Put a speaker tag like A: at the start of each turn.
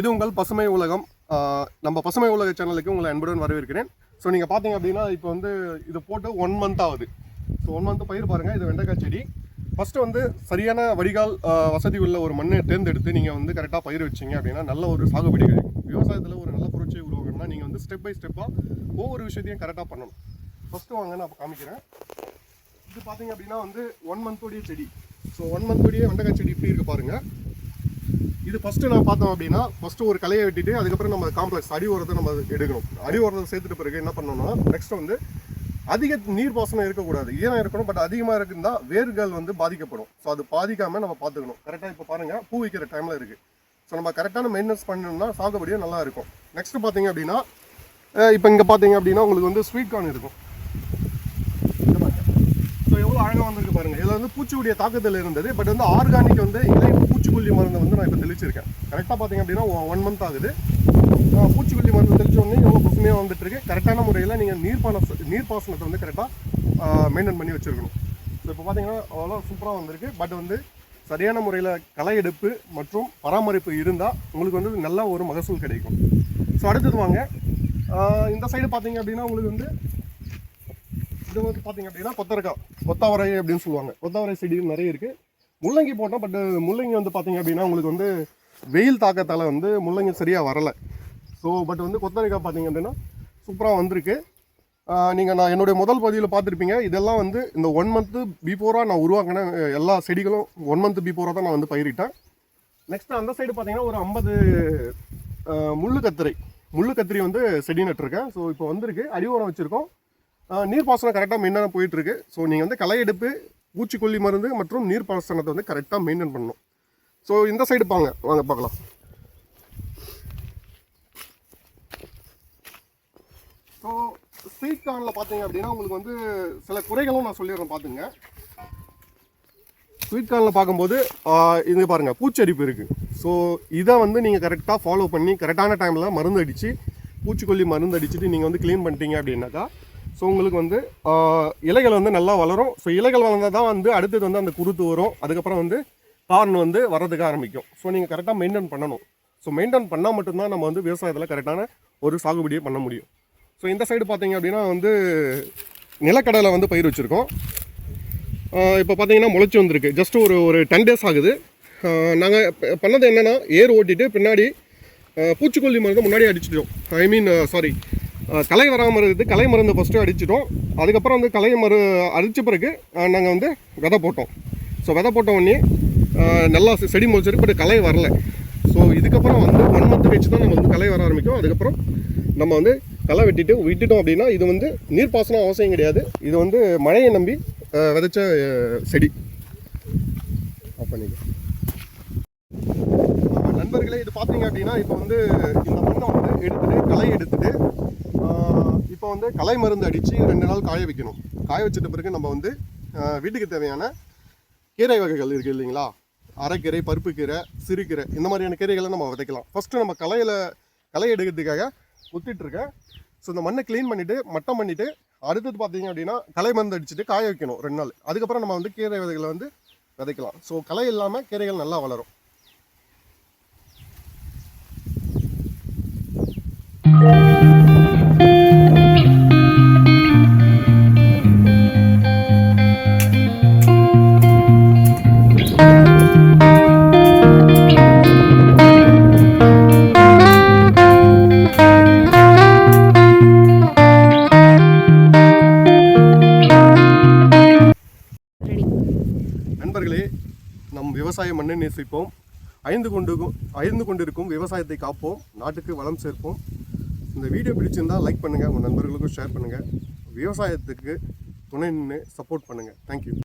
A: இது உங்கள் பசுமை உலகம். நம்ம பசுமை உலக சேனலுக்கு உங்களை அன்புடன் வரவேற்கிறேன். ஸோ நீங்கள் பார்த்தீங்க அப்படின்னா இப்போ வந்து இது போட்டு 1 month ஆகுது. ஸோ 1 month பயிர் பாருங்கள். இது வெண்டைக்காய் செடி. ஃபஸ்ட்டு வந்து சரியான வடிகால் வசதி உள்ள ஒரு மண்ணை தேர்ந்தெடுத்து நீங்கள் வந்து கரெக்டாக பயிர் வச்சிங்க அப்படின்னா நல்ல ஒரு சாகுபடி கிடைக்கும். விவசாயத்தில் ஒரு நல்ல புரட்சியை உருவாக்கணும்னா நீங்கள் வந்து ஸ்டெப் பை ஸ்டெப்பாக ஒவ்வொரு விஷயத்தையும் கரெக்டாக பண்ணணும். ஃபஸ்ட்டு வாங்க நான் காமிக்கிறேன். இது பார்த்தீங்க அப்படின்னா வந்து 1 month செடி. ஸோ 1 month வெண்டைக்காய் செடி இப்படி இருக்குது பாருங்கள். இது ஃபஸ்ட்டு நான் பார்த்தோம் அப்படின்னா ஃபஸ்ட்டு ஒரு கலையை வெட்டிட்டு அதுக்கப்புறம் நம்ம காம்ப்ளெக்ஸ் அடி உரத்தை நம்ம எடுக்கணும். அடி உரத்தை சேர்த்துட்டு பிறகு என்ன பண்ணணும்னா நெக்ஸ்ட் வந்து அதிக நீர் பாசனம் இருக்கக்கூடாது, ஈரம் இருக்கணும். பட் அதிகமாக இருந்தால் வேர்கள் வந்து பாதிக்கப்படும். ஸோ அது பாதிக்காமல் நம்ம பார்த்துக்கணும். கரெக்டாக இப்போ பாருங்கள் பூ வைக்கிற டைமில் இருக்குது. ஸோ நம்ம கரெக்டான மெயின்டெனன்ஸ் பண்ணணும்னா சாகுபடியும் நல்லா இருக்கும். நெக்ஸ்ட்டு பார்த்தீங்க அப்படின்னா இப்போ இங்கே பார்த்தீங்க அப்படின்னா உங்களுக்கு வந்து ஸ்வீட் கார்ன் இருக்கும். ஸோ எவ்வளோ அழகாக வந்திருக்கு பாருங்கள். இதில் வந்து பூச்சியுடைய தாக்கத்தில் இருந்தது. பட் வந்து ஆர்கானிக் வந்து இலை பூச்சிக்கொல்லி மருந்து வந்து நான் இப்போ தெளிச்சிருக்கேன். கரெக்டாக பார்த்தீங்க அப்படின்னா 1 month ஆகுது. பூச்சிக்கொல்லி மருந்து தெளிச்ச உடனே எவ்வளோ பசுமையாக வந்துட்டு இருக்கு. கரெக்டான முறையில் நீங்கள் நீர் பாசனத்தை வந்து கரெக்டாக மெயின்டைன் பண்ணி வச்சுருக்கணும். ஸோ இப்போ பார்த்தீங்கன்னா அவ்வளோ சூப்பராக வந்திருக்கு. பட் வந்து சரியான முறையில் களை எடுப்பு மற்றும் பராமரிப்பு இருந்தால் உங்களுக்கு வந்து நல்ல ஒரு மகசூல் கிடைக்கும். ஸோ அடுத்தது வாங்க. இந்த சைடு பார்த்தீங்க அப்படின்னா உங்களுக்கு வந்து இது வந்து பார்த்தீங்க அப்படின்னா கொத்தவரை அப்படின்னு சொல்லுவாங்க. கொத்தவரை செடி நிறைய இருக்குது. முள்ளங்கி போட்டோம். பட் முள்ளங்கி வந்து பார்த்தீங்க அப்படின்னா உங்களுக்கு வந்து வெயில் தாக்கத்தால் வந்து முள்ளங்கி சரியாக வரலை. ஸோ பட் வந்து கொத்தவரைக்காய் பார்த்தீங்க அப்படின்னா சூப்பராக வந்திருக்கு. நான் என்னுடைய முதல் பதிவில் பார்த்துருப்பீங்க. இதெல்லாம் வந்து இந்த 1 month பிஃபோராக நான் உருவாக்கின எல்லா செடிகளும் 1 month பிஃபோராக தான் நான் வந்து பயிரிட்டேன். நெக்ஸ்ட்டு அந்த சைடு பார்த்தீங்கன்னா ஒரு 50 முள்ளு கத்திரி வந்து செடி நட்டுருக்கேன். ஸோ இப்போ வந்திருக்கு. அடி உரம் வச்சுருக்கோம். நீர் பாசனம் கரெக்டாக மெயின்டைன் போயிட்டுருக்கு. ஸோ நீங்கள் வந்து களை எடுப்பு, பூச்சிக்கொல்லி மருந்து மற்றும் நீர் பாசனத்தை வந்து கரெக்டாக மெயின்டைன் பண்ணணும். ஸோ இந்த சைடு வாங்க பார்க்கலாம். ஸோ ஸ்வீட் கார்னில் பார்த்தீங்க அப்படின்னா உங்களுக்கு வந்து சில குறைகளும் நான் சொல்லிடுறேன் பார்த்துங்க. ஸ்வீட் கார்னில் பார்க்கும்போது இது பாருங்கள் பூச்சரிப்பு இருக்குது. ஸோ இதை வந்து நீங்கள் கரெக்டாக ஃபாலோ பண்ணி கரெக்டான டைமில் மருந்து அடித்து பூச்சிக்கொல்லி மருந்து அடிச்சுட்டு நீங்கள் வந்து க்ளீன் பண்ணிட்டீங்க அப்படின்னாக்கா ஸோ உங்களுக்கு வந்து இலைகள் வந்து நல்லா வளரும். ஸோ இலைகள் வளர்ந்தால் தான் வந்து அடுத்தது வந்து அந்த குருத்து வரும். அதுக்கப்புறம் வந்து கார்ன் வந்து வர்றதுக்கு ஆரம்பிக்கும். ஸோ நீங்கள் கரெக்டாக மெயின்டைன் பண்ணணும். ஸோ மெயின்டைன் பண்ணால் மட்டும்தான் நம்ம வந்து விவசாயத்தில் கரெக்டான ஒரு சாகுபடியை பண்ண முடியும். ஸோ இந்த சைடு பார்த்தீங்க அப்படின்னா வந்து நிலக்கடலை வந்து பயிர் வச்சுருக்கோம். இப்போ பார்த்தீங்கன்னா முளைச்சி வந்திருக்கு. ஜஸ்ட் ஒரு 10 days ஆகுது. நாங்கள் பண்ணது என்னென்னா ஏர் ஓட்டிட்டு பின்னாடி பூச்சிக்கொல்லி மருந்து முன்னாடி அடிச்சிட்டோம். களை வராமல் இருக்குது. களை மருந்து ஃபஸ்ட்டு அடிச்சிட்டோம். அதுக்கப்புறம் வந்து அடித்த பிறகு நாங்கள் வந்து விதை போட்டோம். ஸோ விதை போட்ட உடனே நல்லா செடி முளைச்சிருக்கு. பட் களை வரல. ஸோ இதுக்கப்புறம் வந்து 1 month கழிச்சு தான் நம்ம வந்து களை வர ஆரம்பிக்கும். அதுக்கப்புறம் நம்ம வந்து களை விட்டுட்டோம் அப்படின்னா இது வந்து நீர் பாசனம் அவசியம் கிடையாது. இது வந்து மழையை நம்பி விதைச்ச செடி. நண்பர்களே, இது பார்த்தீங்க அப்படின்னா இப்போ வந்து இந்த மண்ணை வந்து களை எடுத்துட்டு இப்போ வந்து களை மருந்து அடித்து 2 நாள் காய வைக்கணும். காய வச்சிட்ட பிறகு நம்ம வந்து வீட்டுக்கு தேவையான கீரை வகைகள் இருக்குது இல்லைங்களா, அரைக்கீரை, பருப்பு கீரை, சிறுகீரை, இந்த மாதிரியான கீரைகளை நம்ம விதைக்கலாம். ஃபஸ்ட்டு நம்ம களை எடுக்கிறதுக்காக குத்திட்டுருக்கேன். ஸோ இந்த மண்ணை க்ளீன் பண்ணிவிட்டு மட்டம் பண்ணிவிட்டு அடுத்தது பார்த்தீங்க அப்படின்னா களை மருந்து அடிச்சுட்டு காய வைக்கணும் 2 நாள். அதுக்கப்புறம் நம்ம வந்து கீரை விதைகளை வந்து விதைக்கலாம். ஸோ களை இல்லாமல் கீரைகள் நல்லா வளரும். நண்பர்களே, நம் விவசாய மண்ணை நேசிப்போம். அழிந்து கொண்டிருக்கும் விவசாயத்தை காப்போம். நாட்டுக்கு வளம் சேர்ப்போம். இந்த வீடியோ பிடிச்சிருந்தால் லைக் பண்ணுங்கள். உங்கள் நண்பர்களுக்கும் ஷேர் பண்ணுங்கள். விவசாயத்துக்கு துணை நின்று சப்போர்ட் பண்ணுங்கள். தேங்க்யூ.